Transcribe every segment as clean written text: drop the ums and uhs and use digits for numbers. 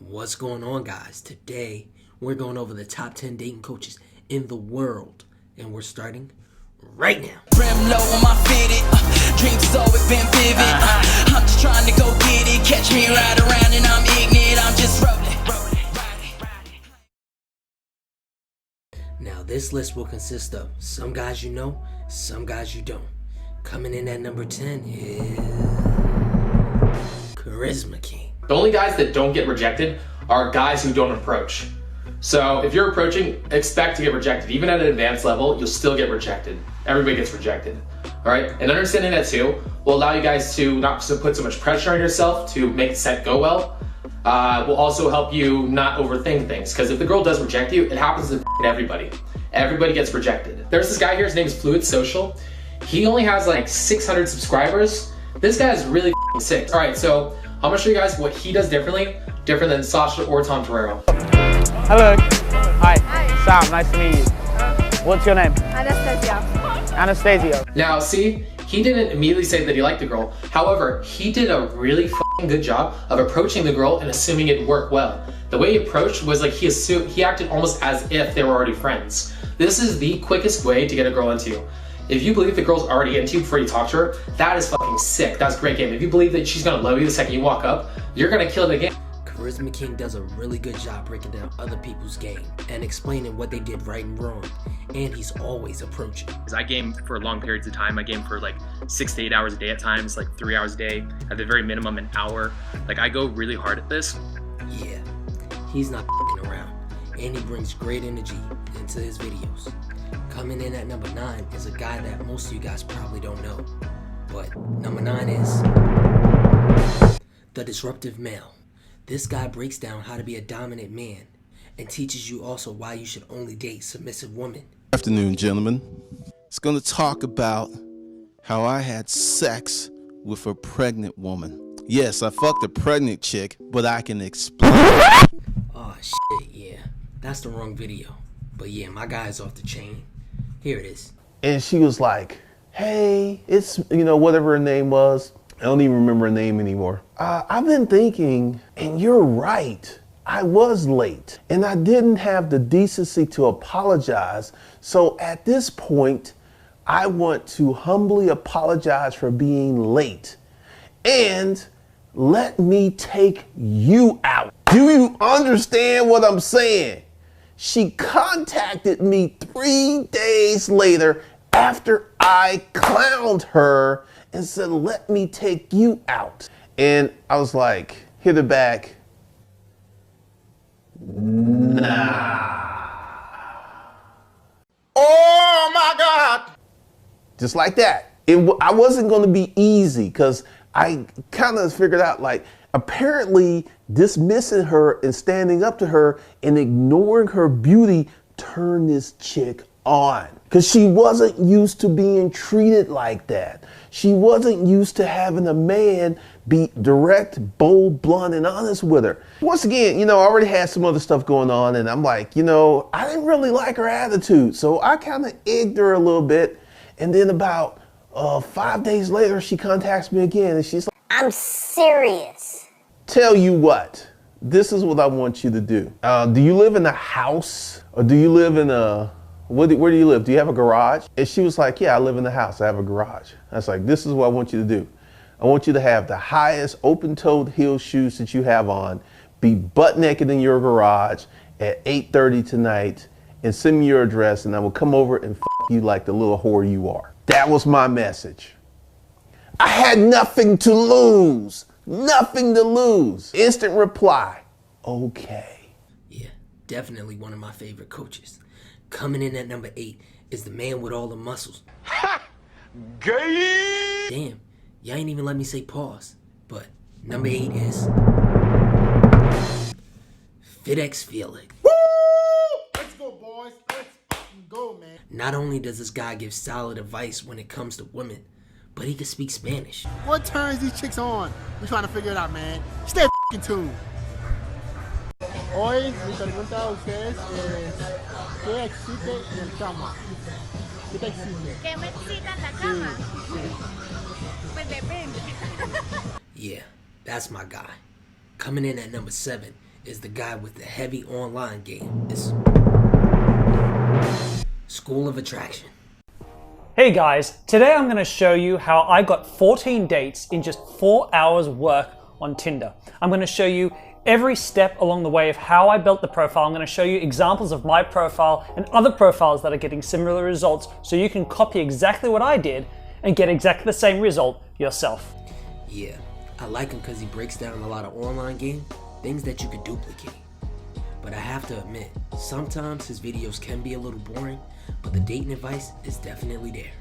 What's going on, guys? Today we're going over the top 10 dating coaches in the world, and we're starting right now. Brim low on my fitted, dreams has always been vivid. I'm just trying to go get it, catch me right around and I'm ignorant, I'm just rolling. Now this list will consist of some guys you know, some guys you don't. Coming in at number 10 is Charisma King. The only guys that don't get rejected are guys who don't approach. So if you're approaching, expect to get rejected. Even at an advanced level, you'll still get rejected. Everybody gets rejected, all right? And understanding that too will allow you guys to not put so much pressure on yourself to make the set go well. Will also help you not overthink things. Because if the girl does reject you, it happens to everybody. Everybody gets rejected. There's this guy here, his name is Fitxfearless. He only has like 600 subscribers. This guy is really sick. All right, so I'm gonna show you guys what he does different than Sasha or Tom Torero. Hello. Hi. Sam, nice to meet you. What's your name? Anastasia. Now, see, he didn't immediately say that he liked the girl. However, he did a really good job of approaching the girl and assuming it worked well. The way he approached was like he acted almost as if they were already friends. This is the quickest way to get a girl into you. If you believe the girl's already into you before you talk to her, that is fucking sick. That's a great game. If you believe that she's gonna love you the second you walk up, you're gonna kill the game. Charisma King does a really good job breaking down other people's game and explaining what they did right and wrong. And he's always approaching. I game for long periods of time. I game for like 6 to 8 hours a day at times, like 3 hours a day, at the very minimum an hour. Like I go really hard at this. Yeah, he's not f***ing around, and he brings great energy into his videos. Coming in at number 9 is a guy that most of you guys probably don't know, but number 9 is the Disruptive Male. This guy breaks down how to be a dominant man and teaches you also why you should only date submissive women. Good afternoon, gentlemen. It's going to talk about how I had sex with a pregnant woman. Yes, I fucked a pregnant chick, but I can explain. Oh shit, yeah, that's the wrong video. But yeah, my guy's off the chain. Here it is. And she was like, hey, it's, whatever her name was. I don't even remember her name anymore. I've been thinking, and you're right. I was late, and I didn't have the decency to apologize. So at this point, I want to humbly apologize for being late. And let me take you out. Do you understand what I'm saying? She contacted me 3 days later after I clowned her and said, let me take you out. And I was like, hit it back. Nah. Oh my God. Just like that. I wasn't going to be easy because I kind of figured out like, apparently dismissing her and standing up to her and ignoring her beauty turned this chick on. Because she wasn't used to being treated like that. She wasn't used to having a man be direct, bold, blunt, and honest with her. Once again, I already had some other stuff going on, and I'm like, I didn't really like her attitude. So I kind of egged her a little bit. And then about 5 days later, she contacts me again, and she's like, I'm serious. Tell you what, this is what I want you to do. Do you live in a house, or do you live in a... Where do you live? Do you have a garage? And she was like, yeah, I live in the house. I have a garage. I was like, this is what I want you to do. I want you to have the highest open-toed heel shoes that you have on, be butt naked in your garage at 8:30 tonight, and send me your address, and I will come over and f you like the little whore you are. That was my message. I had nothing to lose. Nothing to lose. Instant reply. Okay. Yeah, definitely one of my favorite coaches. Coming in at number 8 is the man with all the muscles. Ha! Gay! Damn, y'all ain't even let me say pause. But number 8 is fitxfearless. Woo! Let's go, boys. Let's fucking go, man. Not only does this guy give solid advice when it comes to women, but he can speak Spanish. What turns these chicks on? We're trying to figure it out, man. Stay fucking tuned. Hoy mi pregunta a ustedes es ¿qué excite en el cama? ¿Qué te excite? ¿Qué me excita en la cama? Pues depende. Yeah, that's my guy. Coming in at number 7 is the guy with the heavy online game. It's School of Attraction. Hey guys, today I'm going to show you how I got 14 dates in just 4 hours work on Tinder. I'm going to show you every step along the way of how I built the profile. I'm going to show you examples of my profile and other profiles that are getting similar results so you can copy exactly what I did and get exactly the same result yourself. Yeah, I like him because he breaks down a lot of online game, things that you could duplicate. But I have to admit, sometimes his videos can be a little boring, but the dating advice is definitely there.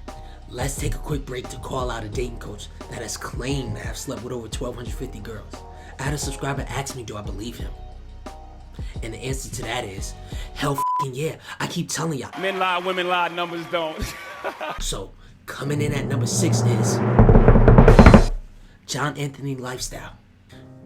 Let's take a quick break to call out a dating coach that has claimed to have slept with over 1,250 girls. I had a subscriber ask me, do I believe him? And the answer to that is, hell f***ing yeah. I keep telling y'all. Men lie, women lie, numbers don't. So, coming in at number 6 is John Anthony Lifestyle.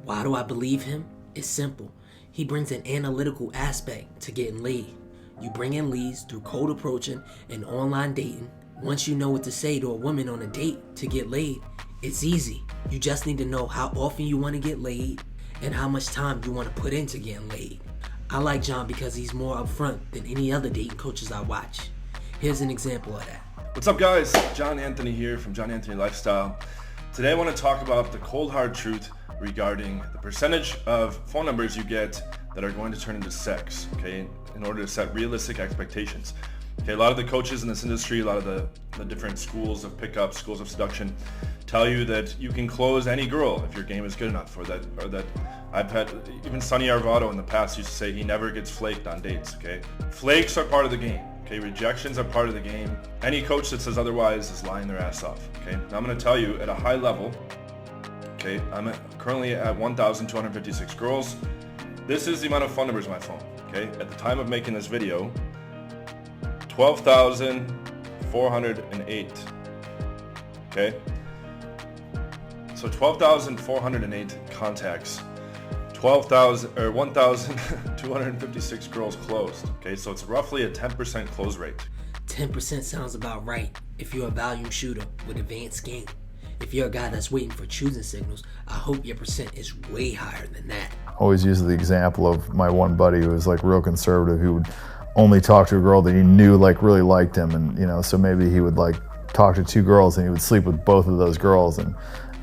Why do I believe him? It's simple. He brings an analytical aspect to getting laid. You bring in leads through cold approaching and online dating. Once you know what to say to a woman on a date to get laid, it's easy. You just need to know how often you want to get laid and how much time you want to put into getting laid. I like John because he's more upfront than any other dating coaches I watch. Here's an example of that. What's up guys? John Anthony here from John Anthony Lifestyle. Today I want to talk about the cold hard truth regarding the percentage of phone numbers you get that are going to turn into sex, okay, in order to set realistic expectations. Okay, a lot of the coaches in this industry, a lot of the different schools of pickup, schools of seduction, tell you that you can close any girl if your game is good enough, or that I've had, even Sonny Arvado in the past used to say he never gets flaked on dates, okay? Flakes are part of the game, okay? Rejections are part of the game. Any coach that says otherwise is lying their ass off, okay? Now I'm gonna tell you at a high level, okay, I'm currently at 1,256 girls. This is the amount of phone numbers on my phone, okay? At the time of making this video, 12,408, okay? So 12,408 contacts, 1,256 girls closed, okay? So it's roughly a 10% close rate. 10% sounds about right if you're a volume shooter with advanced game. If you're a guy that's waiting for choosing signals, I hope your percent is way higher than that. I always use the example of my one buddy who was like real conservative, who would only talk to a girl that he knew like really liked him, and you know, so maybe he would like talk to 2 girls and he would sleep with both of those girls, and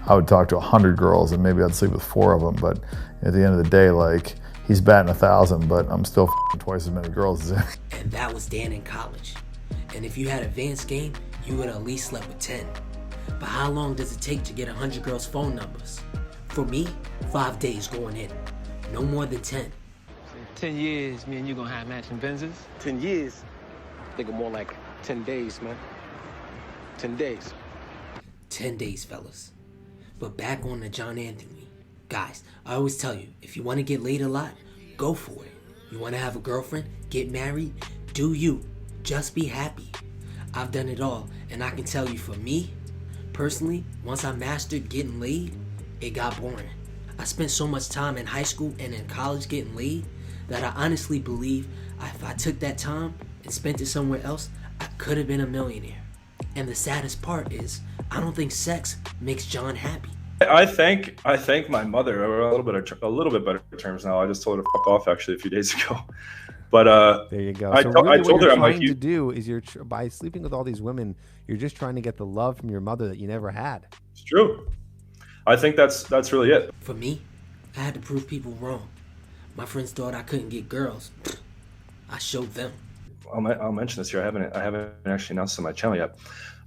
I would talk to 100 girls and maybe I'd sleep with 4 of them. But at the end of the day, like, he's batting 1,000, but I'm still twice as many girls as him. And that was Dan in college. And if you had advanced game, you would at least slept with 10. But how long does it take to get 100 girls' phone numbers? For me, 5 days going in. No more than 10. 10 years, me and you gonna have matching Benzes? 10 years? Think of more like 10 days, man. 10 days. 10 days, fellas. But back on the John Anthony. Guys, I always tell you, if you want to get laid a lot, go for it. You want to have a girlfriend, get married, do you. Just be happy. I've done it all, and I can tell you, for me, personally, once I mastered getting laid, it got boring. I spent so much time in high school and in college getting laid that I honestly believe if I took that time and spent it somewhere else, I could have been a millionaire. And the saddest part is, I don't think sex makes John happy. I thank my mother. We're a little bit better terms now. I just told her to fuck off actually a few days ago. But there you go. I So told what her, you're I'm like, trying to do is by sleeping with all these women, you're just trying to get the love from your mother that you never had. It's true. I think that's really it. For me, I had to prove people wrong. My friends thought I couldn't get girls. I showed them. I'll mention this here. I haven't actually announced on my channel yet.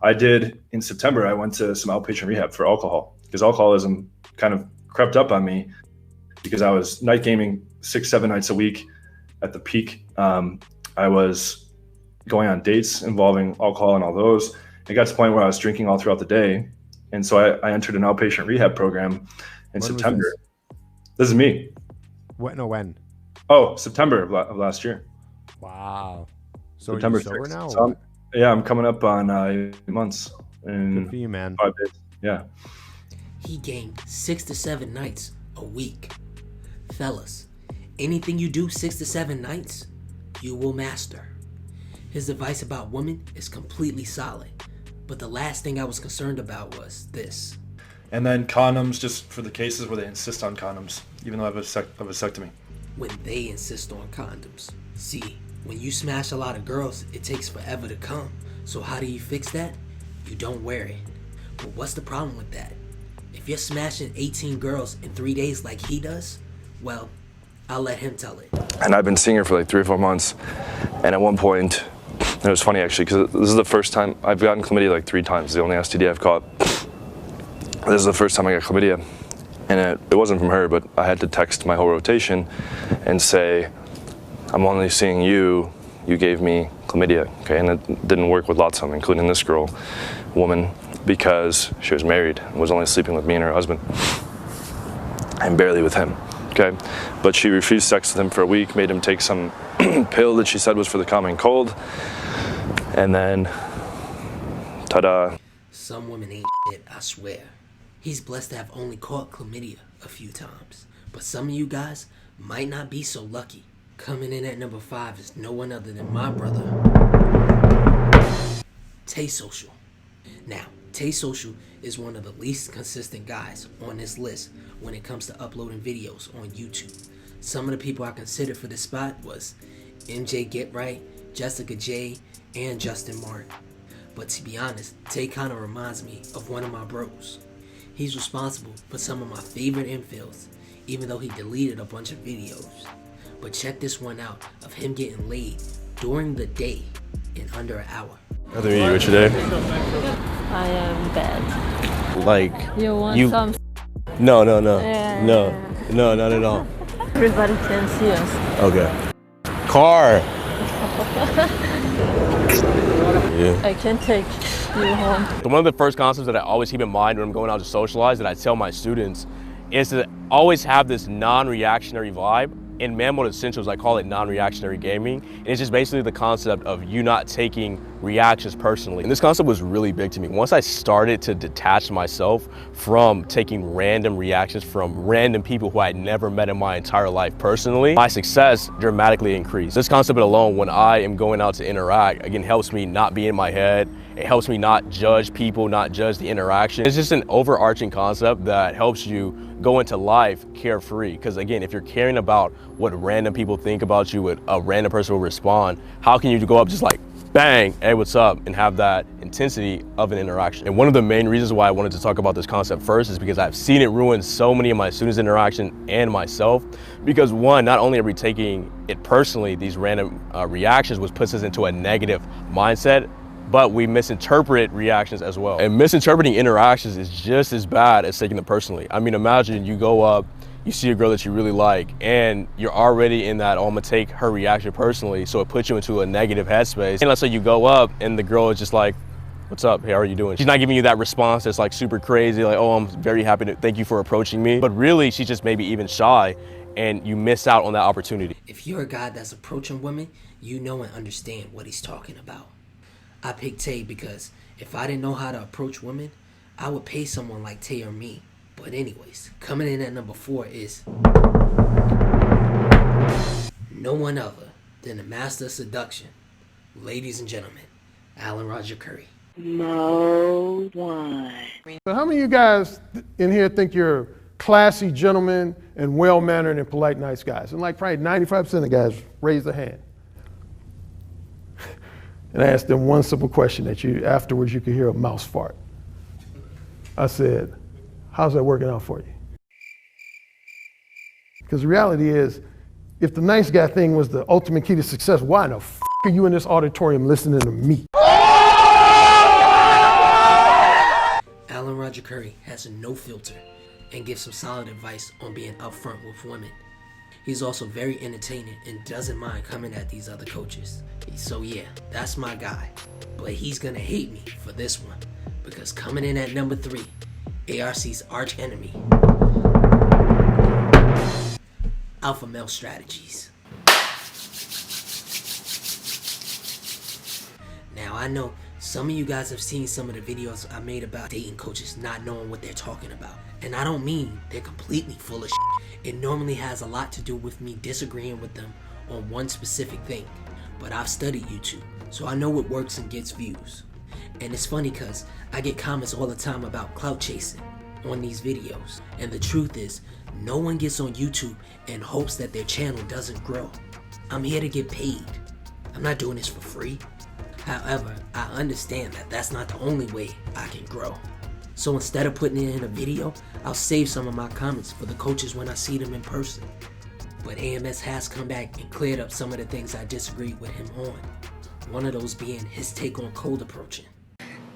I did in September. I went to some outpatient rehab for alcohol because alcoholism kind of crept up on me because I was night gaming 6-7 nights a week at the peak. I was going on dates involving alcohol and all those. It got to the point where I was drinking all throughout the day, and so I entered an outpatient rehab program in September. This is me. When? Oh, September of last year. Wow. So September are you sober 6th. now? So I'm coming up on 8 months. Good for you, man. 5 days. Yeah. He gained 6 to 7 nights a week. Fellas, anything you do 6 to 7 nights, you will master. His advice about women is completely solid, but the last thing I was concerned about was this. And then condoms, just for the cases where they insist on condoms, even though I have a vasectomy. when they insist on condoms. See, when you smash a lot of girls, it takes forever to come. So how do you fix that? You don't wear it. But what's the problem with that? If you're smashing 18 girls in 3 days like he does, well, I'll let him tell it. And I've been seeing her for like 3 or 4 months. And at one point, and it was funny actually, because this is the first time I've gotten chlamydia like 3 times, the only STD I've caught. This is the first time I got chlamydia. And it wasn't from her, but I had to text my whole rotation and say, I'm only seeing you, you gave me chlamydia, okay? And it didn't work with lots of them, including this woman, because she was married and was only sleeping with me and her husband, and barely with him, okay? But she refused sex with him for a week, made him take some pill that she said was for the common cold, and then, ta-da. Some women ain't shit, I swear. He's blessed to have only caught chlamydia a few times, but some of you guys might not be so lucky. Coming in at number 5 is no one other than my brother, Taysocial. Now, Taysocial is one of the least consistent guys on this list when it comes to uploading videos on YouTube. Some of the people I considered for this spot was MJ Get Right, Jessica J, and Justin Martin. But to be honest, Tay kind of reminds me of one of my bros. He's responsible for some of my favorite infields, even though he deleted a bunch of videos. But check this one out of him getting laid during the day in under an hour. How are you? What's your day? I am bad. Like You want some? No, Yeah. no, not at all. Everybody can see us. Okay. Car. Yeah. I can take you home. One of the first concepts that I always keep in mind when I'm going out to socialize that I tell my students is to always have this non-reactionary vibe. In Man Mode Essentials, I call it non-reactionary gaming. And it's just basically the concept of you not taking reactions personally. And this concept was really big to me. Once I started to detach myself from taking random reactions from random people who I had never met in my entire life personally, my success dramatically increased. This concept alone, when I am going out to interact, again, helps me not be in my head. It helps me not judge people, not judge the interaction. It's just an overarching concept that helps you go into life carefree. Because again, if you're caring about what random people think about you, what a random person will respond, how can you go up just like, bang, hey, what's up, and have that intensity of an interaction? And one of the main reasons why I wanted to talk about this concept first is because I've seen it ruin so many of my students' interaction and myself. Because one, not only are we taking it personally, these random reactions, which puts us into a negative mindset, but we misinterpret reactions as well. And misinterpreting interactions is just as bad as taking them personally. I mean, imagine you go up, you see a girl that you really like, and you're already in that, oh, I'm gonna take her reaction personally, so it puts you into a negative headspace. And let's say you go up and the girl is just like, what's up, hey, how are you doing? She's not giving you that response that's like super crazy, like, oh, I'm very happy to, thank you for approaching me. But really, she's just maybe even shy, and you miss out on that opportunity. If you're a guy that's approaching women, you know and understand what he's talking about. I picked Tay because if I didn't know how to approach women, I would pay someone like Tay or me. But anyways, coming in at number 4 is no one other than the master of seduction. Ladies and gentlemen, Alan Roger Curry. Mode 1. So how many of you guys in here think you're classy gentlemen and well-mannered and polite, nice guys? And like probably 95% of the guys raise their hand. And I asked them one simple question that afterwards you could hear a mouse fart. I said, how's that working out for you? Because the reality is, if the nice guy thing was the ultimate key to success, why in the f are you in this auditorium listening to me? Alan Roger Curry has no filter and gives some solid advice on being upfront with women. He's also very entertaining and doesn't mind coming at these other coaches. So yeah, that's my guy. But he's gonna hate me for this one, because coming in at number 3, ARC's arch enemy, Alpha Male Strategies. Now I know some of you guys have seen some of the videos I made about dating coaches not knowing what they're talking about. And I don't mean they're completely full of shit. It normally has a lot to do with me disagreeing with them on one specific thing. But I've studied YouTube, so I know what works and gets views. And it's funny because I get comments all the time about clout chasing. on these videos. And the truth is, no one gets on YouTube and hopes that their channel doesn't grow. I'm here to get paid. I'm not doing this for free. However, I understand that that's not the only way I can grow. So instead of putting it in a video, I'll save some of my comments for the coaches when I see them in person. But AMS has come back and cleared up some of the things I disagreed with him on. One of those being his take on cold approaching.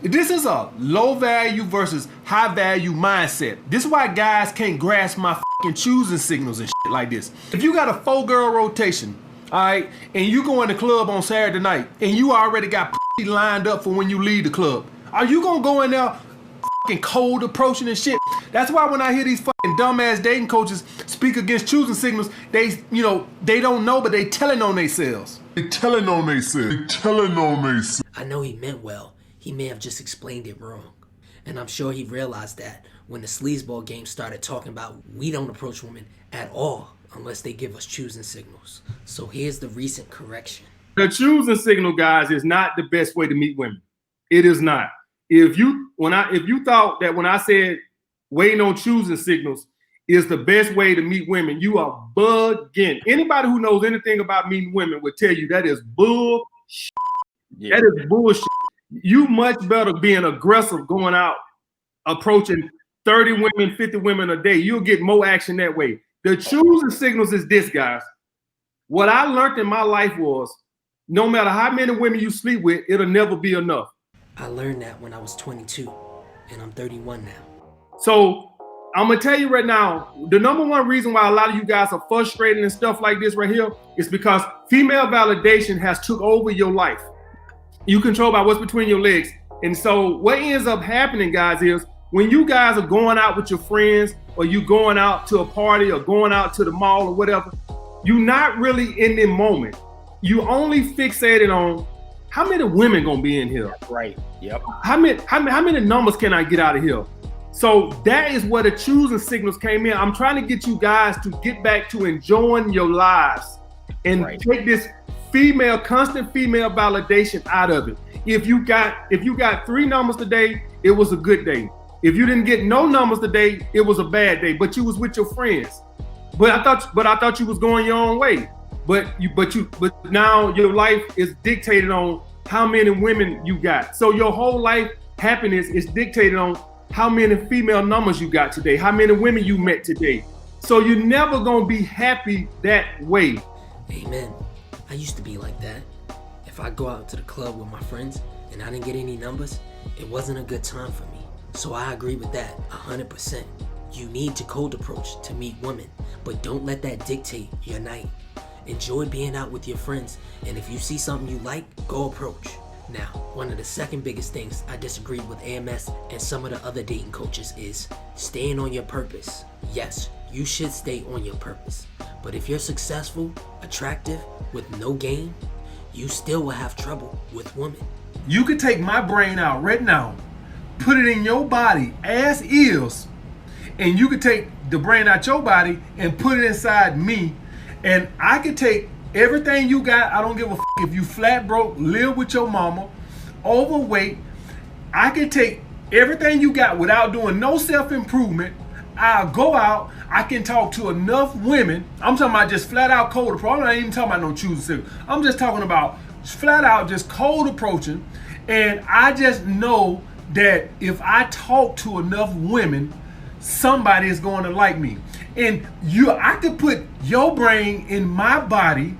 This is a low value versus high value mindset. This is why guys can't grasp my fucking choosing signals and shit like this. If you got a 4-girl rotation, all right, and you go in the club on Saturday night and you already got lined up for when you leave the club, are you gonna go in there fucking cold approaching and shit? That's why when I hear these fucking dumbass dating coaches speak against choosing signals, they don't know, but they telling on themselves. I know he meant well. He may have just explained it wrong. And I'm sure he realized that when the sleazeball game started talking about we don't approach women at all unless they give us choosing signals. So here's the recent correction. The choosing signal, guys, is not the best way to meet women. It is not. If you thought that when I said waiting on choosing signals is the best way to meet women, you are bugging. Anybody who knows anything about meeting women will tell you that is bullshit. Yeah. That is bullshit. You much better being aggressive going out, approaching 30 women, 50 women a day. You'll get more action that way. The choosing signals is this, guys. What I learned in my life was no matter how many women you sleep with, it'll never be enough. I learned that when I was 22 and I'm 31 now. So I'm gonna tell you right now, the number one reason why a lot of you guys are frustrated and stuff like this right here is because female validation has took over your life. You control by what's between your legs. And so what ends up happening, guys, is when you guys are going out with your friends or you going out to a party or going out to the mall or whatever, you're not really in the moment. You only fixated on how many women gonna be in here. Right. Yep. How many numbers can I get out of here? So that is where the choosing signals came in. I'm trying to get you guys to get back to enjoying your lives and take this constant female validation out of it. If you got 3 numbers today, it was a good day. If you didn't get no numbers today, it was a bad day. But you was with your friends. But I thought you was going your own way. But now your life is dictated on how many women you got. So your whole life happiness is dictated on how many female numbers you got today, how many women you met today. So you're never gonna be happy that way. Amen. I used to be like that. If I go out to the club with my friends and I didn't get any numbers, it wasn't a good time for me. So I agree with that 100%. You need to cold approach to meet women, but don't let that dictate your night. Enjoy being out with your friends, and if you see something you like, go approach. Now, one of the second biggest things I disagreed with AMS and some of the other dating coaches is staying on your purpose. Yes, you should stay on your purpose, but if you're successful, attractive, with no game, you still will have trouble with women. You could take my brain out right now, put it in your body as is, and you could take the brain out your body and put it inside me, and I could take everything you got. I don't give a f if you flat broke, live with your mama, overweight. I can take everything you got without doing no self-improvement. I'll go out, I can talk to enough women. I'm talking about just flat out cold approach. I'm not even talking about no choosing signal. I'm just talking about flat out just cold approaching. And I just know that if I talk to enough women, somebody is going to like me. And I could put your brain in my body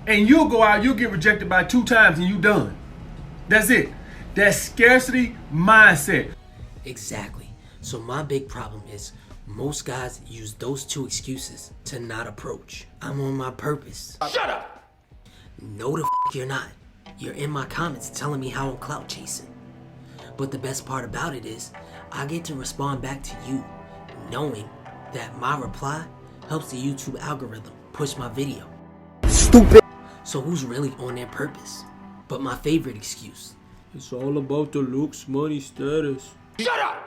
and you'll go out, you'll get rejected by 2 times and you done. That's it. That's scarcity mindset. Exactly. So my big problem is most guys use those 2 excuses to not approach. I'm on my purpose. Shut up! No the you're not. You're in my comments telling me how I'm clout chasing. But the best part about it is I get to respond back to you knowing that my reply helps the YouTube algorithm push my video. Stupid! So who's really on their purpose? But my favorite excuse. It's all about the looks, money, status. Shut up!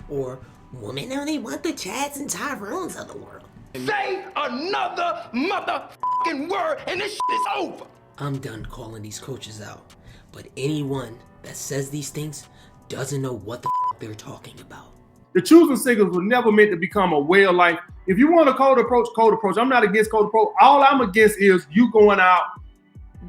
Or women only want the Chads and Tyrones of the world. Say another motherfucking word and this shit is over. I'm done calling these coaches out. But anyone that says these things doesn't know what the they're talking about. The choosing signals were never meant to become a way of life. If you want a cold approach, cold approach. I'm not against cold approach. All I'm against is you going out,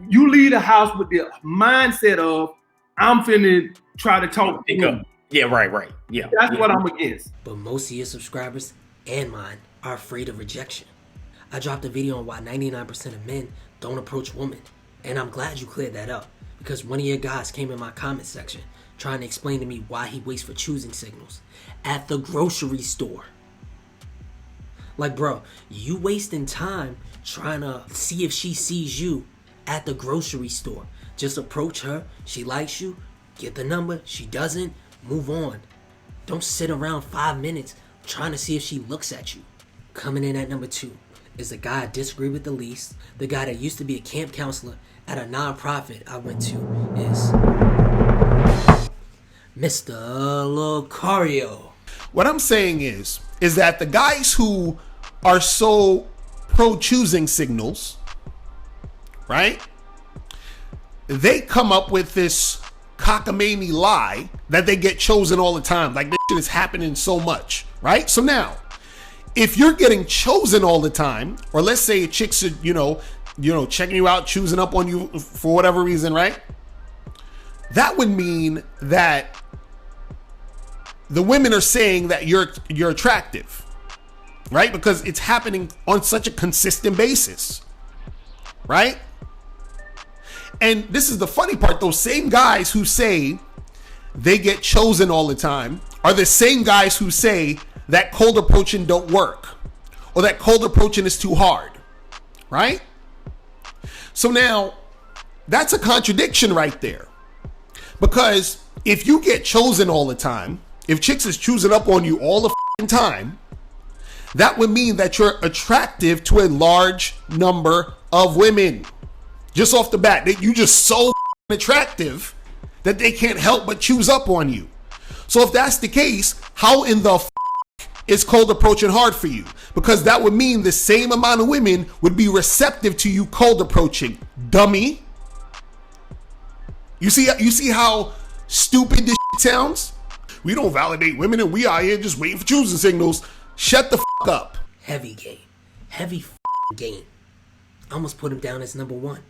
you leave the house with the mindset of, I'm finna try to talk to you. Yeah, right. Yeah. That's what I'm against. But most of your subscribers and mine are afraid of rejection. I dropped a video on why 99% of men don't approach women. And I'm glad you cleared that up, because one of your guys came in my comment section trying to explain to me why he waits for choosing signals at the grocery store. Like, bro, you wasting time trying to see if she sees you at the grocery store. Just approach her. She likes you. Get the number. She doesn't. Move on. Don't sit around 5 minutes trying to see if she looks at you. Coming in at number 2 is the guy I disagree with the least. The guy that used to be a camp counselor at a nonprofit I went to is Mr. Locario. What I'm saying is that the guys who are so pro-choosing signals, right? They come up with this cockamamie lie that they get chosen all the time. Like, this shit is happening so much, right? So now, if you're getting chosen all the time, or let's say chicks are, you know, checking you out, choosing up on you for whatever reason, right? That would mean that the women are saying that you're attractive, right? Because it's happening on such a consistent basis, right? And this is the funny part. Those same guys who say they get chosen all the time are the same guys who say that cold approaching don't work, or that cold approaching is too hard, right? So now that's a contradiction right there, because if you get chosen all the time, if chicks is choosing up on you all the time, that would mean that you're attractive to a large number of women. Just off the bat, that you just so attractive that they can't help but choose up on you. So if that's the case, how in the is cold approaching hard for you? Because that would mean the same amount of women would be receptive to you cold approaching, dummy. You see how stupid this sounds? We don't validate women and we out here just waiting for choosing signals. Shut the up. Heavy game. Heavy game. I almost put him down as number 1.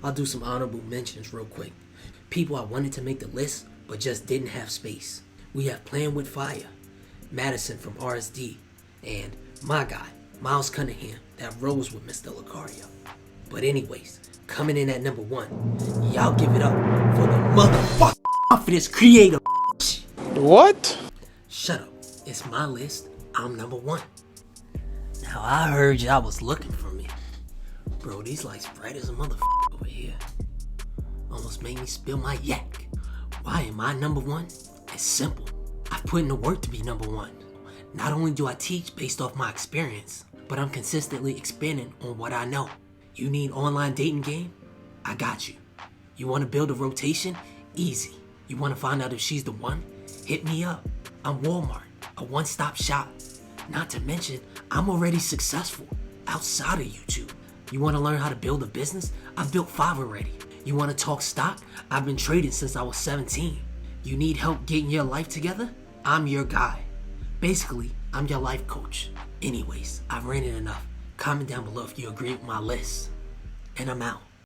I'll do some honorable mentions real quick. People I wanted to make the list, but just didn't have space. We have Playing with Fire, Madison from RSD, and my guy, Miles Cunningham, that rose with Mr. Locario. But anyways, coming in at number 1, y'all give it up for the motherfucking confidence creator. What? Shut up. It's my list. I'm number 1. Now I heard y'all was looking for me. Bro, these lights bright as a motherfucker over here. Almost made me spill my yak. Why am I number 1? It's simple. I've put in the work to be number 1. Not only do I teach based off my experience, but I'm consistently expanding on what I know. You need online dating game? I got you. You want to build a rotation? Easy. You want to find out if she's the one? Hit me up. I'm Walmart, a one-stop shop. Not to mention, I'm already successful outside of YouTube. You want to learn how to build a business? I've built 5 already. You want to talk stock? I've been trading since I was 17. You need help getting your life together? I'm your guy. Basically, I'm your life coach. Anyways, I've ranted enough. Comment down below if you agree with my list. And I'm out.